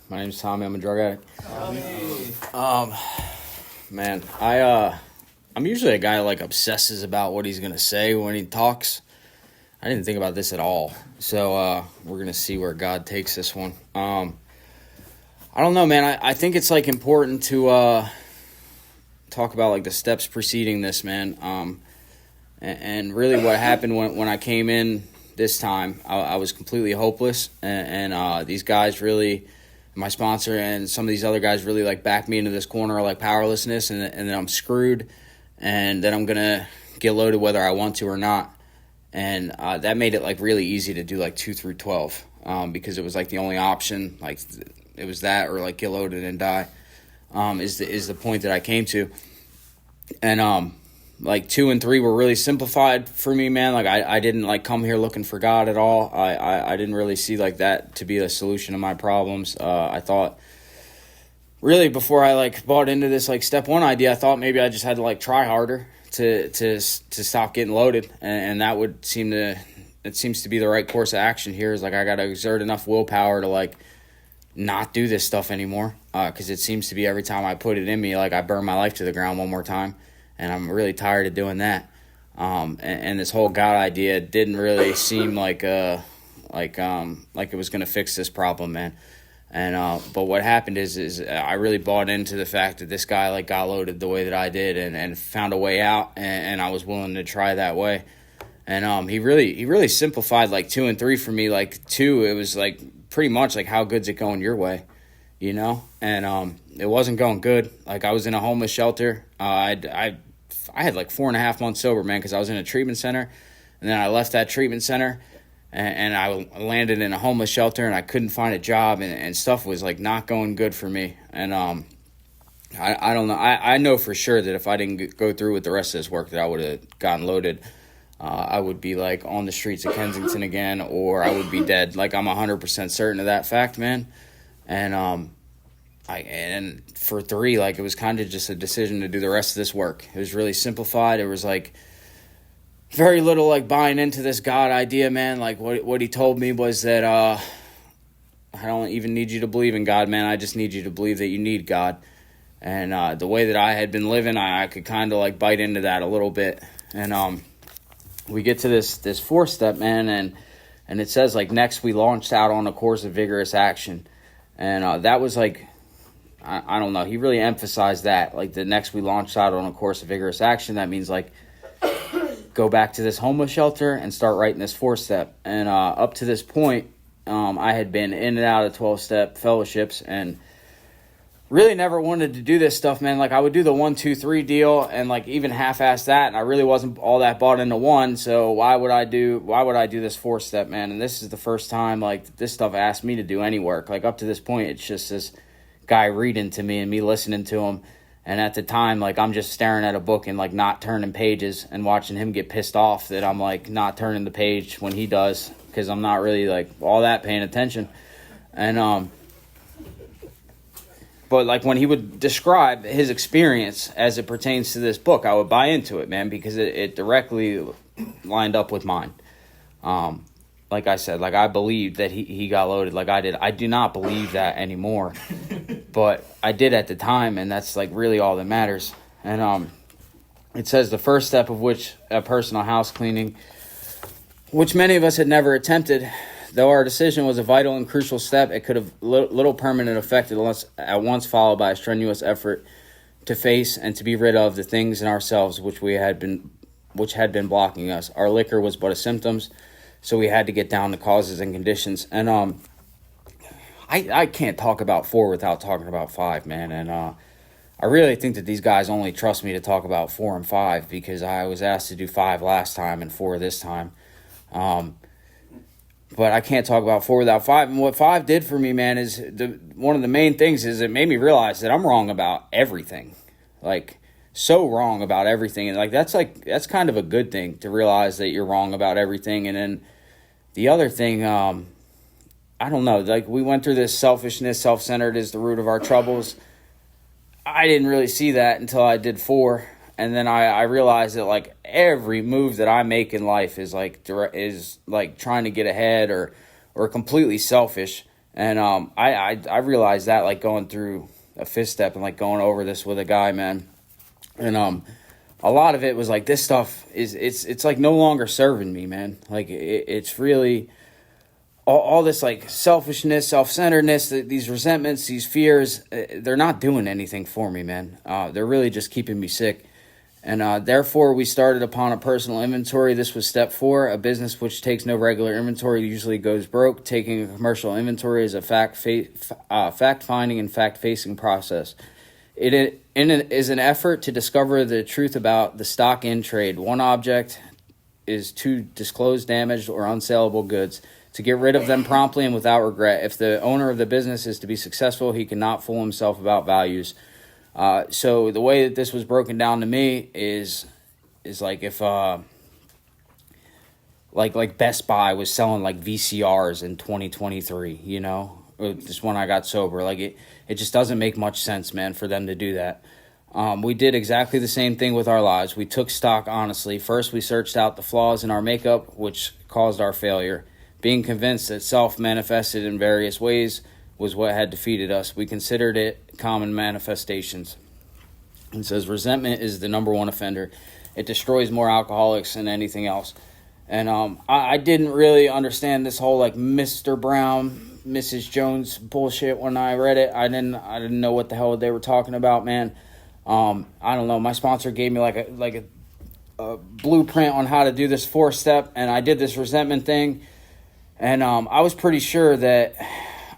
My name's Tommy. I'm a drug addict. Man, I'm usually a guy that obsesses about what he's gonna say when he talks. I didn't think about this at all. So we're gonna see where God takes this one. I don't know, man. I think it's important to talk about the steps preceding this, man. And really what happened when I came in this time, I was completely hopeless, and these guys really, my sponsor and some of these other guys really backed me into this corner of powerlessness, and then I'm screwed, and then I'm gonna get loaded whether I want to or not. And that made it really easy to do 2 through 12 because it was the only option. It was that or get loaded and die is the point that I came to. And 2 and 3 were really simplified for me, man. I didn't come here looking for God at all. I didn't really see that to be a solution to my problems. I thought really before I bought into this step 1 idea, I thought maybe I just had to try harder to stop getting loaded, and that would seems to be the right course of action here. Is I got to exert enough willpower to not do this stuff anymore, because it seems to be every time I put it in me, I burn my life to the ground one more time, and I'm really tired of doing that. And this whole God idea didn't really seem like it was gonna fix this problem, man. And but what happened is I really bought into the fact that this guy got loaded the way that I did, and found a way out, and I was willing to try that way. And he really simplified 2 and 3 for me. 2, it was pretty much how good's it going your way, you know? And it wasn't going good. I was in a homeless shelter. I had 4.5 months sober, man, because I was in a treatment center, and then I left that treatment center, and I landed in a homeless shelter, and I couldn't find a job, and stuff was not going good for me. And I don't know. I know for sure that if I didn't go through with the rest of this work, that I would have gotten loaded. I would be on the streets of Kensington again, or I would be dead. I'm 100% certain of that fact, man. And and for 3, it was kind of just a decision to do the rest of this work. It was really simplified. It was very little buying into this God idea, man. What he told me was that I don't even need you to believe in God, man. I just need you to believe that you need God. And the way that I had been living, I could kind of bite into that a little bit. And we get to this 4th step, man, and it says next we launched out on a course of vigorous action. And that was I don't know. He really emphasized that. The next we launched out on a course of vigorous action, that means go back to this homeless shelter and start writing this 4th step. And up to this point, I had been in and out of 12-step fellowships and really never wanted to do this stuff, man. I would do the 1, 2, 3 deal and even half-ass that, and I really wasn't all that bought into 1. So why would I do this 4th step, man? And this is the first time this stuff asked me to do any work. Up to this point, it's just this guy reading to me and me listening to him. And at the time, I'm just staring at a book and not turning pages, and watching him get pissed off that I'm not turning the page when he does, because I'm not really all that paying attention. And but when he would describe his experience as it pertains to this book, I would buy into it, man, because it directly lined up with mine. Like I said, I believed that he got loaded like I did. I do not believe that anymore, but I did at the time, and that's really all that matters. And it says the first step of which a personal house cleaning, which many of us had never attempted. Though our decision was a vital and crucial step, it could have little permanent effect unless at once followed by a strenuous effort to face and to be rid of the things in ourselves which had been blocking us. Our liquor was but a symptoms, so we had to get down to causes and conditions. And I can't talk about 4 without talking about 5, man. And I really think that these guys only trust me to talk about 4 and 5 because I was asked to do 5 last time and 4 this time. But I can't talk about 4 without 5. And what 5 did for me, man, is one of the main things is it made me realize that I'm wrong about everything. So wrong about everything. And that's kind of a good thing, to realize that you're wrong about everything. And then the other thing, I don't know, we went through this selfishness, self-centered is the root of our troubles. I didn't really see that until I did 4. And then I realized that every move that I make in life is trying to get ahead or completely selfish. And I realized that, like, going through a fifth step and like going over this with a guy, man. And a lot of it was like, this stuff it's like no longer serving me, man. Like it's really all this like selfishness, self-centeredness, these resentments, these fears, they're not doing anything for me, man. They're really just keeping me sick. And therefore, we started upon a personal inventory. This was step 4. A business which takes no regular inventory usually goes broke. Taking a commercial inventory is a fact-finding and fact-facing process. It is an effort to discover the truth about the stock in trade. One object is to disclose damaged or unsaleable goods, to get rid of them promptly and without regret. If the owner of the business is to be successful, he cannot fool himself about values. So the way that this was broken down to me is like if like Best Buy was selling like VCRs in 2023, you know, just when I got sober. Like it just doesn't make much sense, man, for them to do that. We did exactly the same thing with our lives. We took stock honestly. First, we searched out the flaws in our makeup, which caused our failure. Being convinced that self manifested in various ways was what had defeated us. We considered it common manifestations. It says resentment is the number one offender. It destroys more alcoholics than anything else. And I didn't really understand this whole like Mr. Brown, Mrs. Jones bullshit when I read it. I didn't know what the hell they were talking about, man. I don't know. My sponsor gave me like a blueprint on how to do this 4-step, and I did this resentment thing. And I was pretty sure that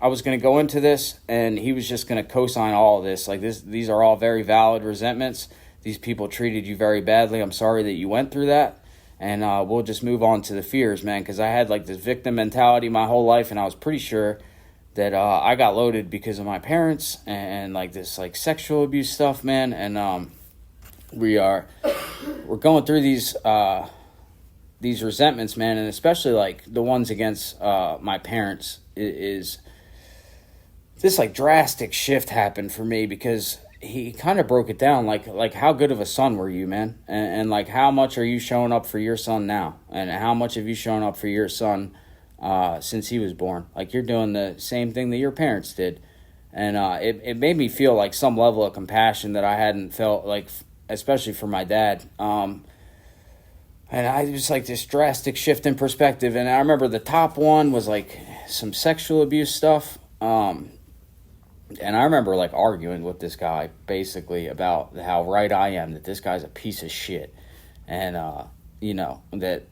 I was going to go into this and he was just going to co-sign all of this. Like these are all very valid resentments. These people treated you very badly. I'm sorry that you went through that. And we'll just move on to the fears, man, because I had like this victim mentality my whole life, and I was pretty sure that I got loaded because of my parents and like this like sexual abuse stuff, man. And we're going through these resentments, man, and especially like the ones against my parents is this like drastic shift happened for me, because he kind of broke it down like how good of a son were you, man, and like how much are you showing up for your son now, and how much have you shown up for your son since he was born? Like you're doing the same thing that your parents did. And it made me feel like some level of compassion that I hadn't felt, like especially for my dad. And I was like this drastic shift in perspective. And I remember the top one was like some sexual abuse stuff. And I remember like arguing with this guy basically about how right I am, that this guy's a piece of shit. And, you know, that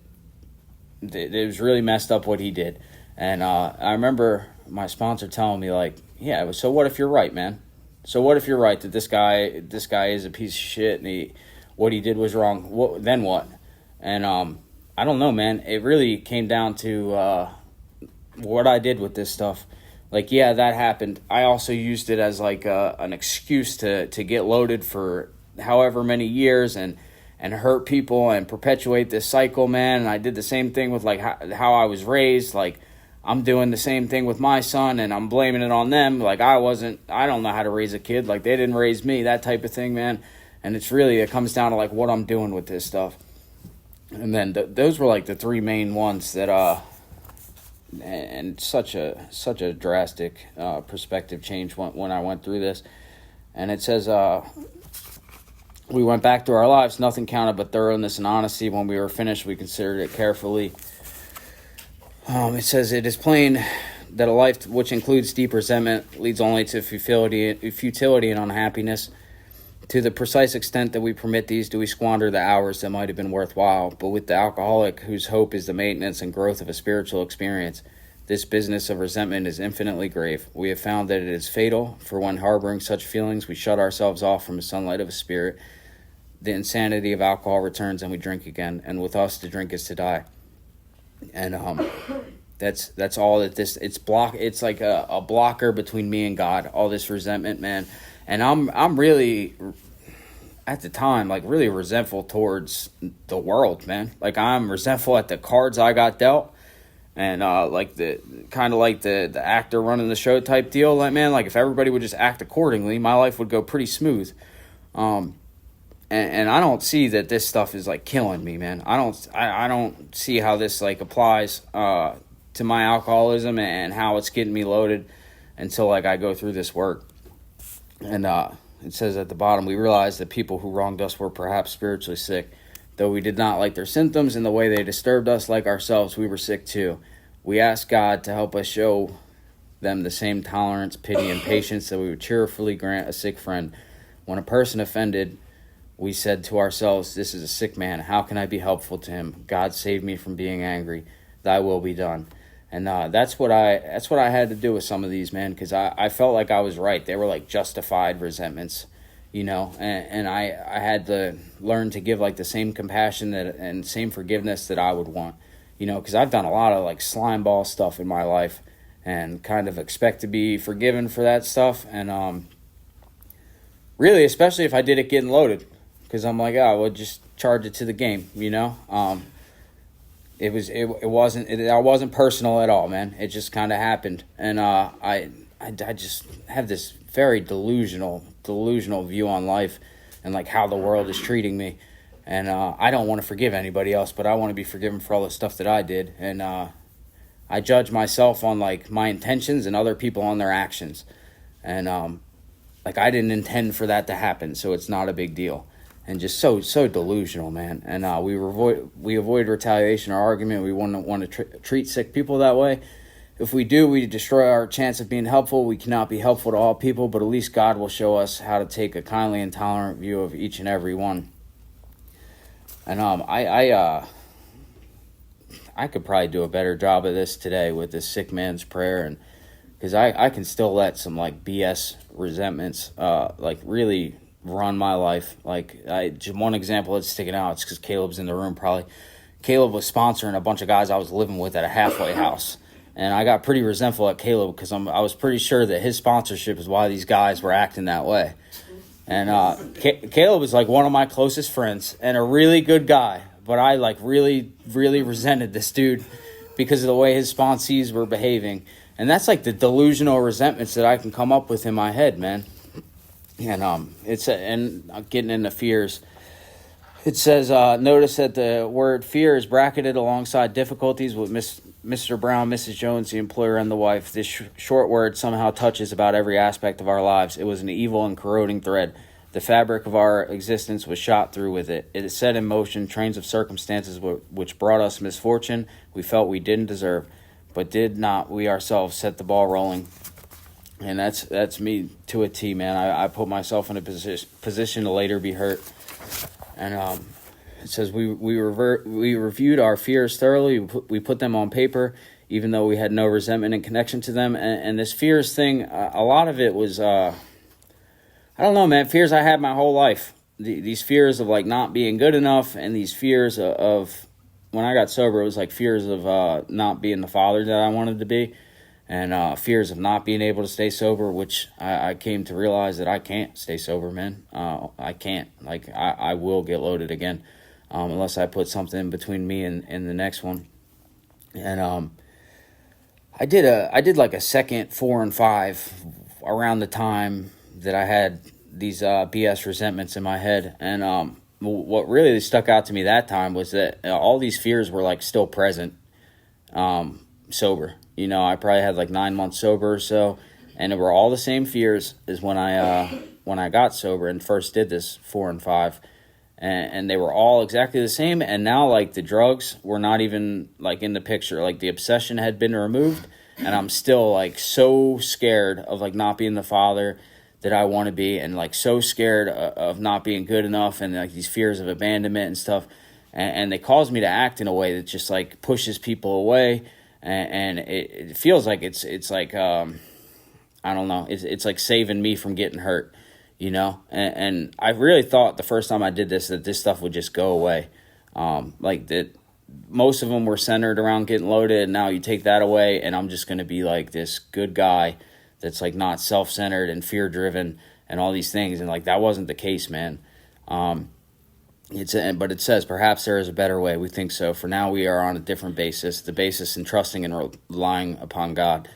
it was really messed up what he did. And I remember my sponsor telling me like, yeah, so what if you're right, man? So what if you're right that this guy is a piece of shit and what he did was wrong? Then what? And I don't know, man. It really came down to what I did with this stuff. Like, yeah, that happened. I also used it as like an excuse to get loaded for however many years and hurt people and perpetuate this cycle, man. And I did the same thing with like how I was raised. Like, I'm doing the same thing with my son, and I'm blaming it on them. Like, I don't know how to raise a kid. Like, they didn't raise me, that type of thing, man. And it comes down to like what I'm doing with this stuff. And then those were like the 3 main ones that and such a drastic perspective change when I went through this. And it says we went back through our lives. Nothing counted but thoroughness and honesty. When we were finished, we considered it carefully. It says it is plain that a life which includes deep resentment leads only to futility and unhappiness. To the precise extent that we permit these, do we squander the hours that might have been worthwhile. But with the alcoholic, whose hope is the maintenance and growth of a spiritual experience, this business of resentment is infinitely grave. We have found that it is fatal, for when harboring such feelings, we shut ourselves off from the sunlight of a spirit. The insanity of alcohol returns and we drink again, and with us to drink is to die. And that's all that this, it's like a blocker between me and God, all this resentment, man. And I'm really, at the time, like really resentful towards the world, man. Like I'm resentful at the cards I got dealt, and like the kind of like the actor running the show type deal. Like, man, like if everybody would just act accordingly, my life would go pretty smooth. And I don't see that this stuff is like killing me, man. I don't see how this like applies to to my alcoholism and how it's getting me loaded until like I go through this work. And it says at the bottom, we realized that people who wronged us were perhaps spiritually sick. Though we did not like their symptoms and the way they disturbed us, like ourselves, we were sick too. We asked God to help us show them the same tolerance, pity, and patience that we would cheerfully grant a sick friend. When a person offended, we said to ourselves, this is a sick man. How can I be helpful to him? God save me from being angry. Thy will be done. And that's what I had to do with some of these, man, because I felt like I was right. They were like justified resentments, you know, and I had to learn to give like the same compassion and same forgiveness that I would want, you know, because I've done a lot of like slime ball stuff in my life and kind of expect to be forgiven for that stuff. And really, especially if I did it getting loaded, because I'm like, oh, well, just charge it to the game, you know. It wasn't personal at all, man. It just kind of happened, and I just have this very delusional view on life, and like how the world is treating me, and I don't want to forgive anybody else, but I want to be forgiven for all the stuff that I did, and I judge myself on like my intentions and other people on their actions, and like I didn't intend for that to happen, so it's not a big deal. And just so delusional, man. And we avoid retaliation or argument. We wouldn't want to treat sick people that way. If we do, we destroy our chance of being helpful. We cannot be helpful to all people, but at least God will show us how to take a kindly and tolerant view of each and every one. And I could probably do a better job of this today with this sick man's prayer, and because I can still let some like BS resentments like really run my life. Like just one example that's sticking out, it's because Caleb's in the room probably. Caleb was sponsoring a bunch of guys I was living with at a halfway house, and I got pretty resentful at Caleb because I was pretty sure that his sponsorship is why these guys were acting that way. And Caleb is like one of my closest friends and a really good guy, but I like really resented this dude because of the way his sponsees were behaving. And that's like the delusional resentments that I can come up with in my head, man. And and getting into fears, it says, notice that the word fear is bracketed alongside difficulties with Mr. Brown, Mrs. Jones, the employer, and the wife. This short word somehow touches about every aspect of our lives. It was an evil and corroding thread. The fabric of our existence was shot through with it. It set in motion trains of circumstances which brought us misfortune we felt we didn't deserve, but did not we ourselves set the ball rolling. And that's me to a T, man. I put myself in a position to later be hurt. And it says we reviewed our fears thoroughly. We put them on paper, even though we had no resentment in connection to them. And this fears thing, a lot of it was, I don't know, man. Fears I had my whole life. These fears of like not being good enough, and these fears of when I got sober, it was like fears of not being the father that I wanted to be. And fears of not being able to stay sober, which I came to realize that I can't stay sober, man. I can't. Like, I will get loaded again unless I put something between me and the next one. And I did like a second 4 and 5 around the time that I had these BS resentments in my head. And what really stuck out to me that time was that all these fears were like still present sober. You know, I probably had like 9 months sober or so, and it were all the same fears as when I got sober and first did this 4 and 5, and they were all exactly the same. And now like the drugs were not even like in the picture. Like the obsession had been removed, and I'm still like so scared of like not being the father that I want to be, and like so scared of not being good enough, and like these fears of abandonment and stuff, and they cause me to act in a way that just like pushes people away. And it feels like it's like I don't know, it's like saving me from getting hurt, you know. And I really thought the first time I did this that this stuff would just go away, like that. Most of them were centered around getting loaded, and now you take that away, and I'm just gonna be like this good guy that's like not self-centered and fear-driven and all these things, and like that wasn't the case, man. But it says, perhaps there is a better way. We think so. For now, we are on a different basis, the basis in trusting and relying upon God.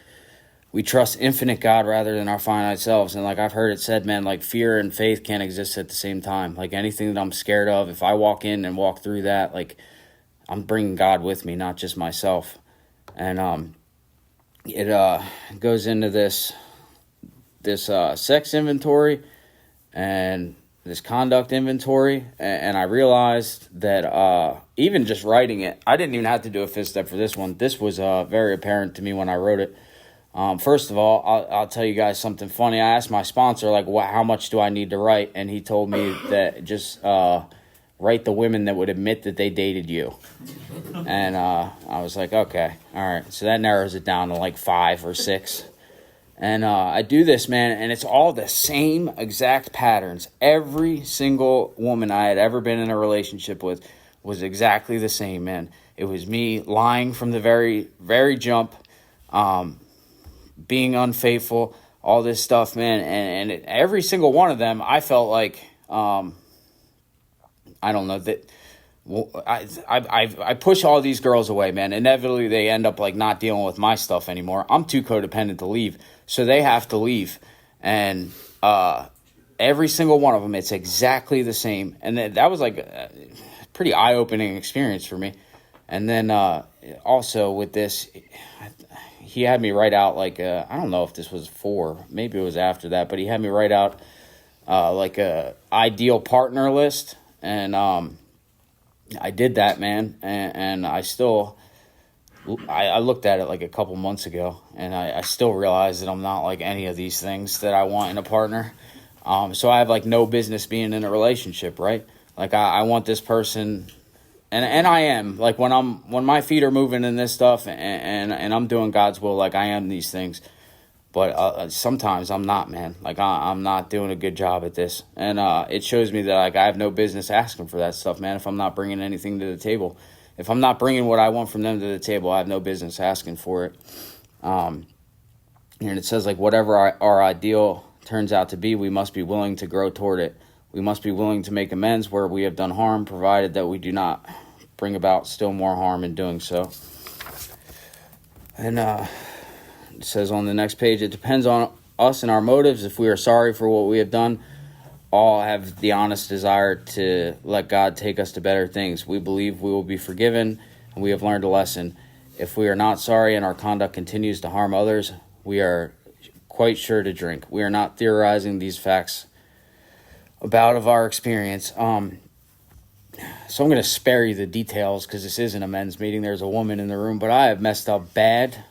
We trust infinite God rather than our finite selves. And like I've heard it said, man, like fear and faith can't exist at the same time. Like anything that I'm scared of, if I walk in and walk through that, like I'm bringing God with me, not just myself. And it goes into this sex inventory and this conduct inventory, and I realized that even just writing it, I didn't even have to do a fifth step for this one. This was very apparent to me when I wrote it. First of all, I'll tell you guys something funny. I asked my sponsor, like, how much do I need to write? And he told me that just write the women that would admit that they dated you. And I was like, okay, all right. So that narrows it down to like 5 or 6. And I do this, man, and it's all the same exact patterns. Every single woman I had ever been in a relationship with was exactly the same, man. It was me lying from the very, very jump, being unfaithful, all this stuff, man. And every single one of them, I felt like, I don't know, that I push all these girls away, man. Inevitably, they end up like not dealing with my stuff anymore. I'm too codependent to leave, so they have to leave. And every single one of them, it's exactly the same. And that was like a pretty eye-opening experience for me. And then also with this, he had me write out like I don't know if this was 4, maybe it was after that, but he had me write out like a ideal partner list. And I did that, man, and I still, I looked at it like a couple months ago, and I still realize that I'm not like any of these things that I want in a partner. So I have like no business being in a relationship, right? Like I want this person, and I am, like when my feet are moving in this stuff, and I'm doing God's will, like I am these things. But sometimes I'm not, man. Like I'm not doing a good job at this, and it shows me that like I have no business asking for that stuff, man. If I'm not bringing anything to the table, if I'm not bringing what I want from them to the table, I have no business asking for it. And it says like whatever our ideal turns out to be, we must be willing to grow toward it. We must be willing to make amends where we have done harm, provided that we do not bring about still more harm in doing so. And it says on the next page, it depends on us and our motives. If we are sorry for what we have done, all have the honest desire to let God take us to better things. We believe we will be forgiven, and we have learned a lesson. If we are not sorry and our conduct continues to harm others, we are quite sure to drink. We are not theorizing these facts about of our experience. So I'm going to spare you the details because this isn't a men's meeting. There's a woman in the room, but I have messed up bad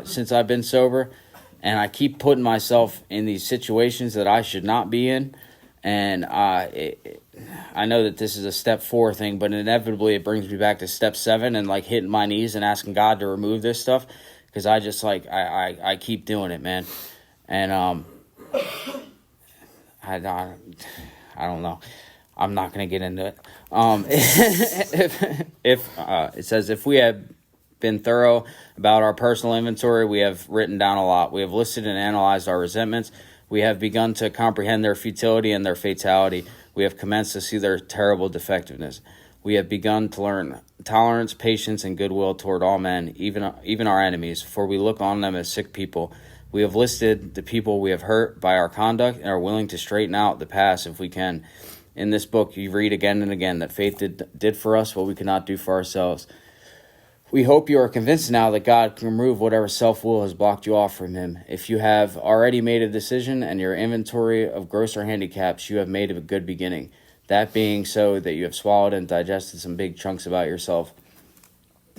since I've been sober, and I keep putting myself in these situations that I should not be in. And I know that this is a step 4 thing, but inevitably it brings me back to step 7 and like hitting my knees and asking God to remove this stuff, because I just like I keep doing it, man. And I don't know. I'm not going to get into it. If it says if we have been thorough about our personal inventory, we have written down a lot. We have listed and analyzed our resentments. We have begun to comprehend their futility and their fatality. We have commenced to see their terrible defectiveness. We have begun to learn tolerance, patience, and goodwill toward all men, even our enemies, for we look on them as sick people. We have listed the people we have hurt by our conduct and are willing to straighten out the past if we can. In this book, you read again and again that faith did for us what we could not do for ourselves. We hope you are convinced now that God can remove whatever self-will has blocked you off from him. If you have already made a decision and your inventory of grosser handicaps, you have made a good beginning. That being so that you have swallowed and digested some big chunks about yourself.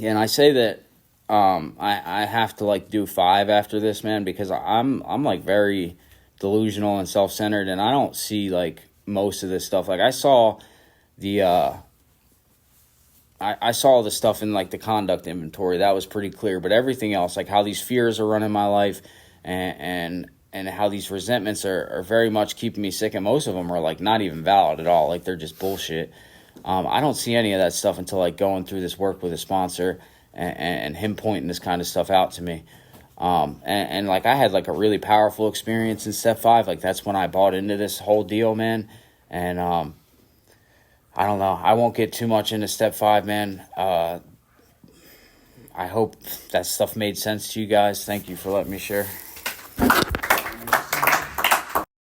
And I say that I have to like do 5 after this, man, because I'm like very delusional and self-centered, and I don't see like most of this stuff. Like I saw the I saw the stuff in like the conduct inventory. That was pretty clear. But everything else, like how these fears are running my life and how these resentments are very much keeping me sick. And most of them are like not even valid at all. Like they're just bullshit. I don't see any of that stuff until like going through this work with a sponsor and him pointing this kind of stuff out to me. And like I had like a really powerful experience in step 5. Like that's when I bought into this whole deal, man. And I don't know. I won't get too much into step 5, man. I hope that stuff made sense to you guys. Thank you for letting me share.